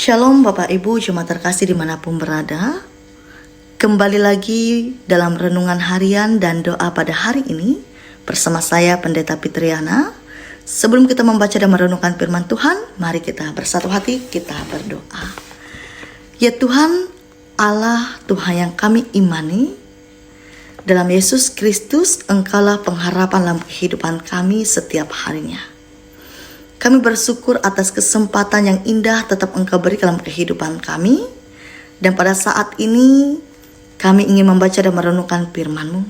Shalom Bapak Ibu Jemaat terkasih dimanapun berada. Kembali lagi dalam renungan harian dan doa pada hari ini bersama saya Pendeta Fitriana. Sebelum kita membaca dan merenungkan firman Tuhan, mari kita bersatu hati, kita berdoa. Ya Tuhan, Allah Tuhan yang kami imani, dalam Yesus Kristus Engkaulah pengharapan dalam kehidupan kami setiap harinya. Kami bersyukur atas kesempatan yang indah tetap Engkau beri dalam kehidupan kami. Dan pada saat ini kami ingin membaca dan merenungkan firman-Mu.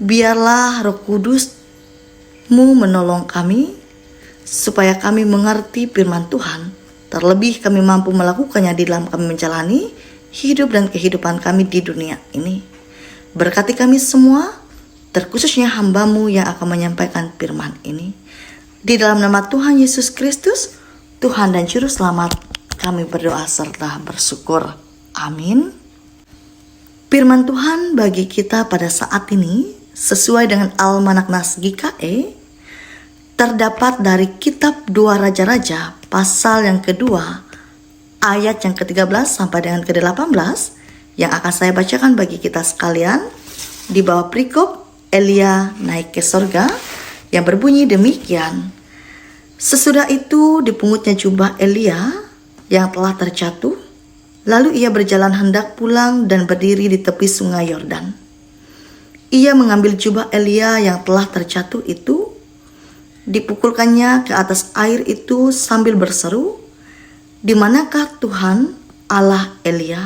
Biarlah Roh Kudus-Mu menolong kami supaya kami mengerti firman Tuhan. Terlebih kami mampu melakukannya di dalam kami menjalani hidup dan kehidupan kami di dunia ini. Berkati kami semua, terkhususnya hamba-Mu yang akan menyampaikan firman ini. Di dalam nama Tuhan Yesus Kristus, Tuhan dan Juru Selamat, kami berdoa serta bersyukur. Amin. Firman Tuhan bagi kita pada saat ini, sesuai dengan Almanak Nas GKE, terdapat dari kitab 2 Raja-Raja, pasal yang kedua, ayat yang ke-13 sampai dengan ke-18, yang akan saya bacakan bagi kita sekalian, di bawah perikop Elia naik ke sorga, yang berbunyi demikian. Sesudah itu dipungutnya jubah Elia yang telah terjatuh, lalu ia berjalan hendak pulang dan berdiri di tepi sungai Yordan. Ia mengambil jubah Elia yang telah terjatuh itu, dipukulkannya ke atas air itu sambil berseru, "Di manakah Tuhan Allah Elia?"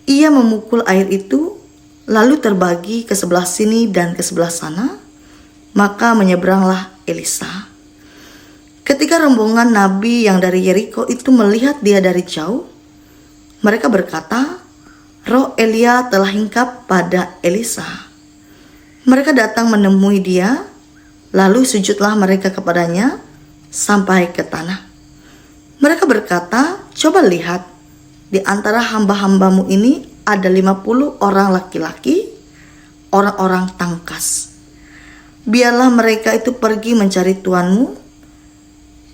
Ia memukul air itu, lalu terbagi ke sebelah sini dan ke sebelah sana. Maka menyeberanglah Elisa. Ketika rombongan nabi yang dari Yeriko itu melihat dia dari jauh, mereka berkata, "Roh Elia telah hinggap pada Elisa." Mereka datang menemui dia, lalu sujudlah mereka kepadanya sampai ke tanah. Mereka berkata, "Coba lihat, di antara hamba-hambamu ini ada 50 orang laki-laki, orang-orang tangkas. Biarlah mereka itu pergi mencari tuanmu.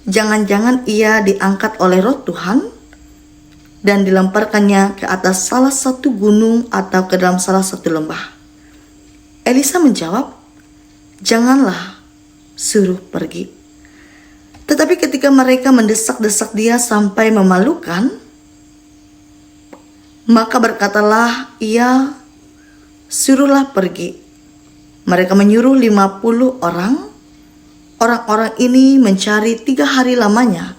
Jangan-jangan ia diangkat oleh roh Tuhan dan dilemparkannya ke atas salah satu gunung atau ke dalam salah satu lembah." Elisa menjawab, "Janganlah, suruh pergi." Tetapi ketika mereka mendesak-desak dia sampai memalukan, maka berkatalah ia, "Suruhlah pergi." Mereka menyuruh 50 orang. Orang-orang ini mencari 3 hari lamanya,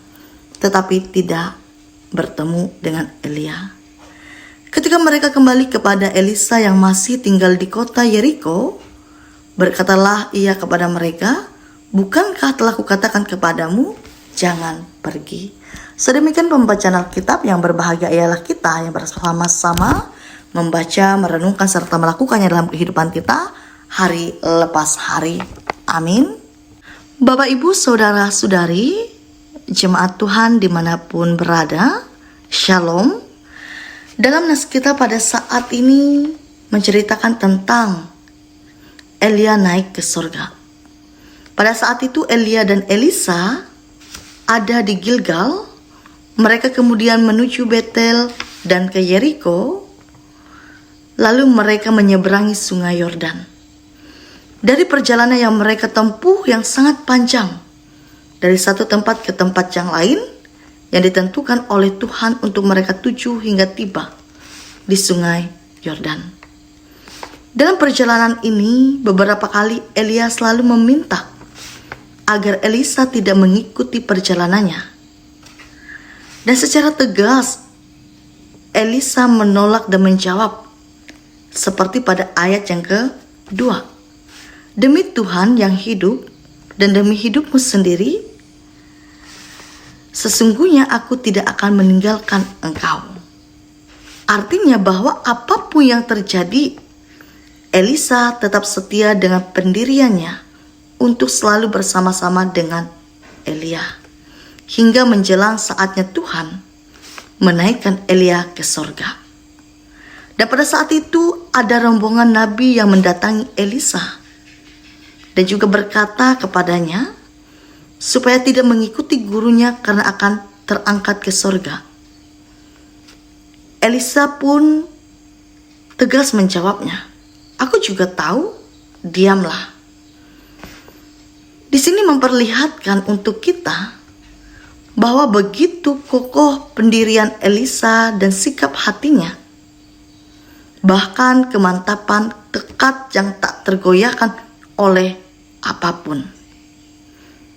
tetapi tidak bertemu dengan Elia. Ketika mereka kembali kepada Elisa yang masih tinggal di kota Yeriko, berkatalah ia kepada mereka, "Bukankah telah kukatakan kepadamu, jangan pergi?" Sedemikian pembacaan Alkitab. Yang berbahagia ialah kita yang bersama-sama membaca, merenungkan, serta melakukannya dalam kehidupan kita hari lepas hari. Amin. Bapak, Ibu, Saudara-saudari, jemaat Tuhan dimanapun berada, Shalom. Dalam nas kita pada saat ini menceritakan tentang Elia naik ke surga. Pada saat itu Elia dan Elisa ada di Gilgal. Mereka kemudian menuju Betel dan ke Yeriko. Lalu mereka menyeberangi sungai Yordan. Dari perjalanan yang mereka tempuh yang sangat panjang, dari satu tempat ke tempat yang lain, yang ditentukan oleh Tuhan untuk mereka tuju hingga tiba di sungai Yordan. Dalam perjalanan ini, beberapa kali Elia selalu meminta agar Elisa tidak mengikuti perjalanannya. Dan secara tegas, Elisa menolak dan menjawab, seperti pada ayat yang ke-2. "Demi Tuhan yang hidup dan demi hidupmu sendiri, sesungguhnya aku tidak akan meninggalkan engkau." Artinya bahwa apapun yang terjadi, Elisa tetap setia dengan pendiriannya untuk selalu bersama-sama dengan Elia. Hingga menjelang saatnya Tuhan menaikkan Elia ke sorga. Dan pada saat itu ada rombongan nabi yang mendatangi Elisa dan juga berkata kepadanya supaya tidak mengikuti gurunya karena akan terangkat ke sorga. Elisa pun tegas menjawabnya, "Aku juga tahu, diamlah." Di sini memperlihatkan untuk kita bahwa begitu kokoh pendirian Elisa dan sikap hatinya, bahkan kemantapan tekad yang tak tergoyahkan oleh apapun.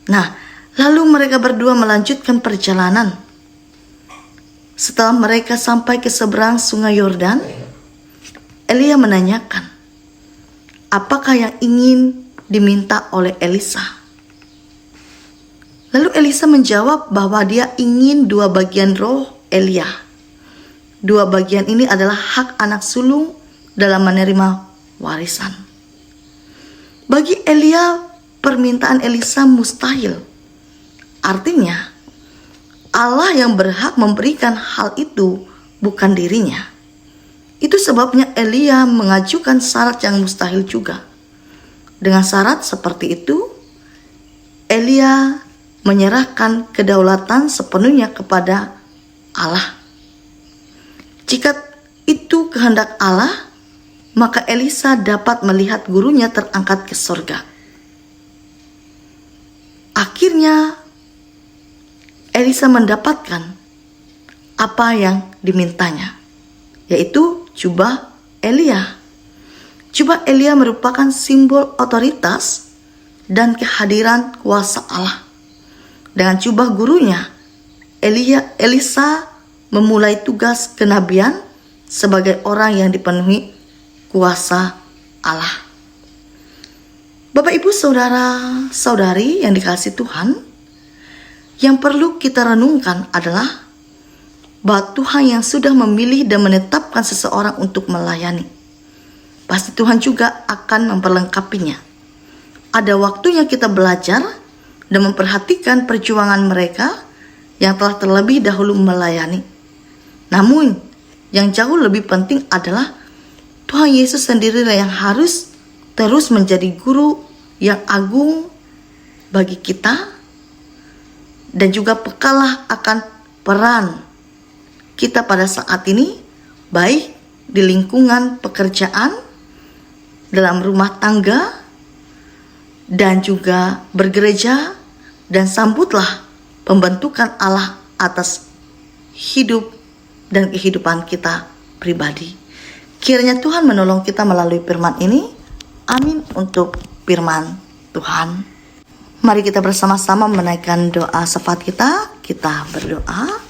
Nah, lalu mereka berdua melanjutkan perjalanan. Setelah mereka sampai ke seberang sungai Yordan, Elia menanyakan, apakah yang ingin diminta oleh Elisa? Lalu Elisa menjawab bahwa dia ingin 2 bagian roh Elia. 2 bagian ini adalah hak anak sulung dalam menerima warisan. Bagi Elia, permintaan Elisa mustahil. Artinya, Allah yang berhak memberikan hal itu bukan dirinya. Itu sebabnya Elia mengajukan syarat yang mustahil juga. Dengan syarat seperti itu, Elia menyerahkan kedaulatan sepenuhnya kepada Allah. Jika itu kehendak Allah, maka Elisa dapat melihat gurunya terangkat ke sorga. Akhirnya, Elisa mendapatkan apa yang dimintanya, yaitu jubah Elia. Jubah Elia merupakan simbol otoritas dan kehadiran kuasa Allah. Dengan jubah gurunya, Elisa memulai tugas kenabian sebagai orang yang dipenuhi kuasa Allah. Bapak, Ibu, saudara-saudari yang dikasihi Tuhan, yang perlu kita renungkan adalah bahwa Tuhan yang sudah memilih dan menetapkan seseorang untuk melayani, pasti Tuhan juga akan memperlengkapinya. Ada waktunya kita belajar dan memperhatikan perjuangan mereka yang telah terlebih dahulu melayani. Namun, yang jauh lebih penting adalah Tuhan Yesus sendirilah yang harus terus menjadi guru yang agung bagi kita, dan juga pekalah akan peran kita pada saat ini, baik di lingkungan pekerjaan, dalam rumah tangga, dan juga bergereja, dan sambutlah pembentukan Allah atas hidup dan kehidupan kita pribadi. Kiranya Tuhan menolong kita melalui firman ini. Amin untuk firman Tuhan. Mari kita bersama-sama menaikkan doa syafaat kita. Kita berdoa.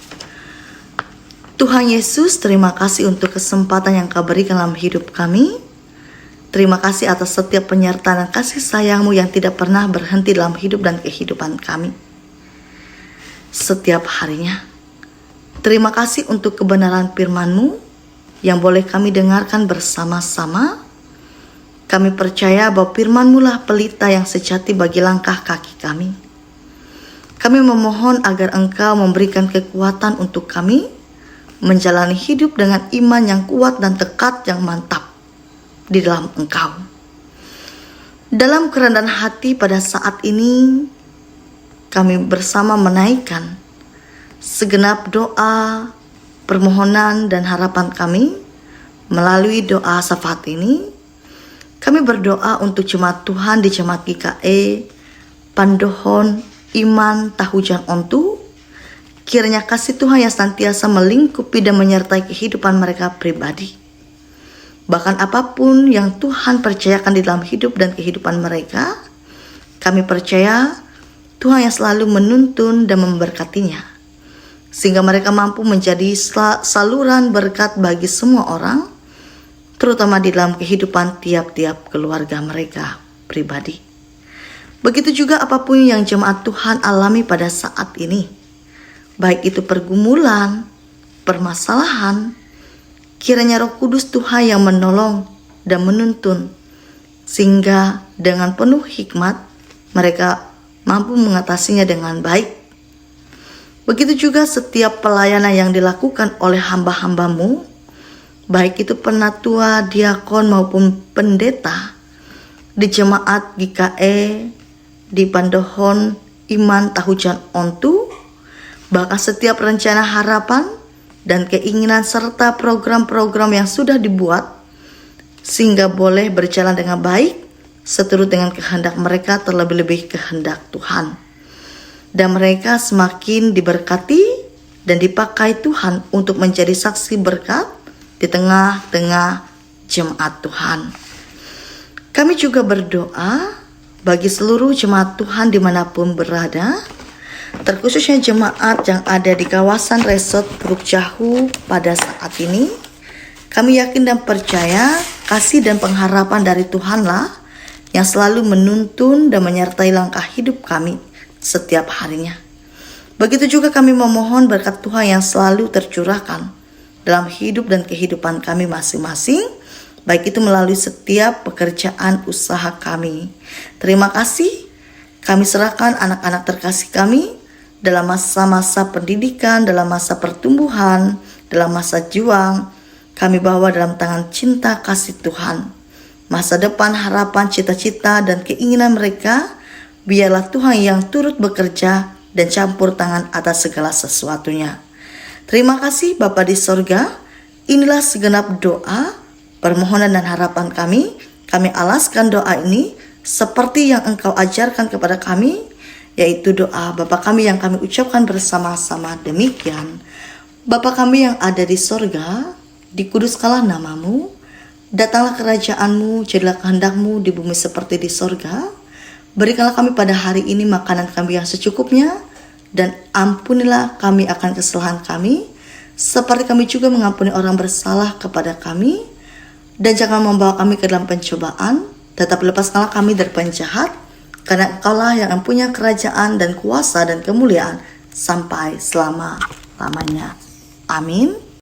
Tuhan Yesus, terima kasih untuk kesempatan yang Kau berikan dalam hidup kami. Terima kasih atas setiap penyertaan dan kasih sayang-Mu yang tidak pernah berhenti dalam hidup dan kehidupan kami setiap harinya. Terima kasih untuk kebenaran firman-Mu yang boleh kami dengarkan bersama-sama. Kami percaya bahwa firman-Mu lah pelita yang sejati bagi langkah kaki kami. Kami memohon agar Engkau memberikan kekuatan untuk kami menjalani hidup dengan iman yang kuat dan tekad yang mantap di dalam Engkau. Dalam kerendahan hati pada saat ini, kami bersama menaikkan segenap doa, permohonan, dan harapan kami melalui doa syafaat ini. Kami berdoa untuk jemaat Tuhan di Jemaat GKE Pandohon Iman Tahujan Ontu. Kiranya kasih Tuhan yang senantiasa melingkupi dan menyertai kehidupan mereka pribadi. Bahkan apapun yang Tuhan percayakan di dalam hidup dan kehidupan mereka, kami percaya Tuhan yang selalu menuntun dan memberkatinya, sehingga mereka mampu menjadi saluran berkat bagi semua orang, terutama di dalam kehidupan tiap-tiap keluarga mereka pribadi. Begitu juga apapun yang jemaat Tuhan alami pada saat ini, baik itu pergumulan, permasalahan, kiranya Roh Kudus Tuhan yang menolong dan menuntun, sehingga dengan penuh hikmat mereka mampu mengatasinya dengan baik. Begitu juga setiap pelayanan yang dilakukan oleh hamba-hamba-Mu, baik itu penatua, diakon maupun pendeta di Jemaat GKE di Pandohon Iman Tahujan Ontu, Bahkan setiap rencana harapan dan keinginan serta program-program yang sudah dibuat sehingga boleh berjalan dengan baik seturut dengan kehendak mereka, terlebih-lebih kehendak Tuhan. Dan mereka semakin diberkati dan dipakai Tuhan untuk menjadi saksi berkat di tengah-tengah jemaat Tuhan. Kami juga berdoa bagi seluruh jemaat Tuhan dimanapun berada, terkhususnya jemaat yang ada di kawasan Resort Puruk Jahu pada saat ini. Kami yakin dan percaya kasih dan pengharapan dari Tuhanlah yang selalu menuntun dan menyertai langkah hidup kami setiap harinya. Begitu juga kami memohon berkat Tuhan yang selalu tercurahkan dalam hidup dan kehidupan kami masing-masing, baik itu melalui setiap pekerjaan usaha kami. Terima kasih, kami serahkan anak-anak terkasih kami dalam masa-masa pendidikan, dalam masa pertumbuhan, dalam masa juang. Kami bawa dalam tangan cinta kasih Tuhan. Masa depan, harapan, cita-cita, dan keinginan mereka, biarlah Tuhan yang turut bekerja dan campur tangan atas segala sesuatunya. Terima kasih Bapa di sorga, inilah segenap doa, permohonan dan harapan kami. Kami alaskan doa ini seperti yang Engkau ajarkan kepada kami, yaitu doa Bapa kami yang kami ucapkan bersama-sama demikian. Bapa kami yang ada di sorga, dikuduskanlah namamu, datanglah kerajaan-Mu, jadilah kehendak-Mu di bumi seperti di sorga. Berikanlah kami pada hari ini makanan kami yang secukupnya, dan ampunilah kami akan kesalahan kami, seperti kami juga mengampuni orang bersalah kepada kami. Dan jangan membawa kami ke dalam pencobaan, tetapi lepaskanlah kami dari penjahat, karena Engkaulah yang mempunyai kerajaan dan kuasa dan kemuliaan sampai selama-lamanya. Amin.